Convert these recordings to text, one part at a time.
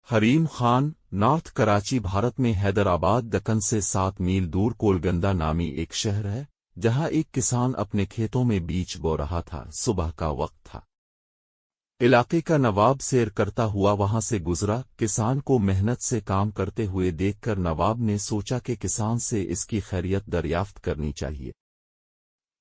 حریم Khan north Karachi Bharat میں حیدرآباد دکن سے 7 میل دور کولگندہ نامی ایک شہر ہے، جہاں ایک کسان اپنے کھیتوں میں بیج بو رہا تھا۔ صبح کا وقت تھا۔ علاقے کا نواب سیر کرتا ہوا وہاں سے گزرا۔ کسان کو محنت سے کام کرتے ہوئے دیکھ کر نواب نے سوچا کہ کسان سے اس کی خیریت دریافت کرنی چاہیے۔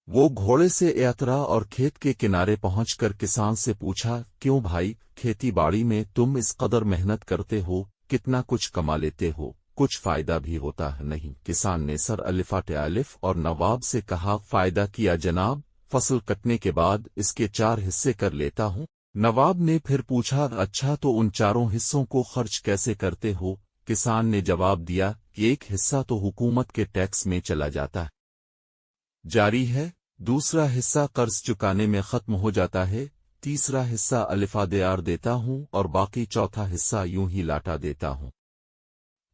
وہ گھوڑے سے اترا اور کھیت کے کنارے پہنچ کر کسان سے پوچھا، کیوں بھائی، کھیتی باڑی میں تم اس قدر محنت کرتے ہو، کتنا کچھ کما لیتے ہو، کچھ فائدہ بھی ہوتا ہے نہیں؟ کسان نے سر الفاٹ الف اور نواب سے کہا، فائدہ کیا جناب، فصل کٹنے کے بعد اس کے 4 حصے کر لیتا ہوں۔ نواب نے پھر پوچھا، اچھا تو ان 4 حصوں کو خرچ کیسے کرتے ہو؟ کسان نے جواب دیا کہ ایک حصہ تو حکومت کے ٹیکس میں چلا جاتا ہے، جاری ہے، دوسرا حصہ قرض چکانے میں ختم ہو جاتا ہے، تیسرا حصہ الفادیار دیتا ہوں اور باقی چوتھا حصہ یوں ہی لاٹا دیتا ہوں۔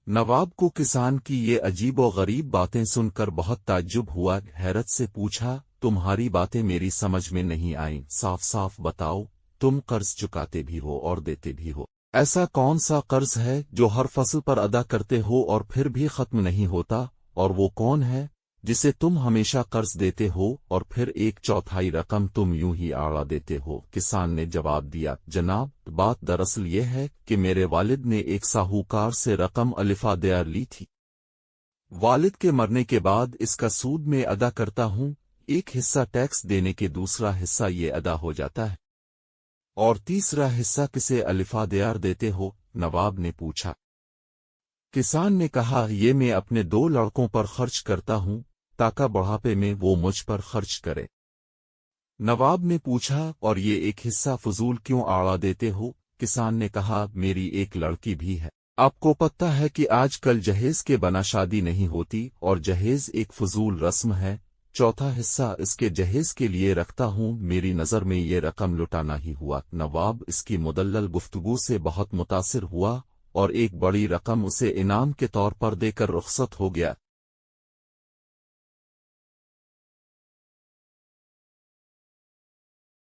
نواب کو کسان کی یہ عجیب و غریب باتیں سن کر بہت تعجب ہوا۔ حیرت سے پوچھا، تمہاری باتیں میری سمجھ میں نہیں آئیں، صاف صاف بتاؤ، تم قرض چکاتے بھی ہو اور دیتے بھی ہو، ایسا کون سا قرض ہے جو ہر فصل پر ادا کرتے ہو اور پھر بھی ختم نہیں ہوتا، اور وہ کون ہے جسے تم ہمیشہ قرض دیتے ہو اور پھر 1/4 رقم تم یوں ہی اڑا دیتے ہو؟ کسان نے جواب دیا، جناب، بات دراصل یہ ہے کہ میرے والد نے ایک ساہوکار سے رقم الفادیار لی تھی۔ والد کے مرنے کے بعد اس کا سود میں ادا کرتا ہوں، ایک حصہ ٹیکس دینے کے دوسرا حصہ یہ ادا ہو جاتا ہے، اور تیسرا حصہ کسے الفادیار دیتے ہو؟ نواب نے پوچھا۔ کسان نے کہا، یہ میں اپنے 2 لڑکوں پر خرچ کرتا ہوں تاکہ بڑھاپے میں وہ مجھ پر خرچ کرے۔ نواب نے پوچھا، اور یہ ایک حصہ فضول کیوں اڑا دیتے ہو؟ کسان نے کہا، میری ایک لڑکی بھی ہے، آپ کو پتہ ہے کہ آج کل جہیز کے بنا شادی نہیں ہوتی، اور جہیز ایک فضول رسم ہے، چوتھا حصہ اس کے جہیز کے لیے رکھتا ہوں، میری نظر میں یہ رقم لٹانا ہی ہوا۔ نواب اس کی مدلل گفتگو سے بہت متاثر ہوا اور ایک بڑی رقم اسے انعام کے طور پر دے کر رخصت ہو گیا۔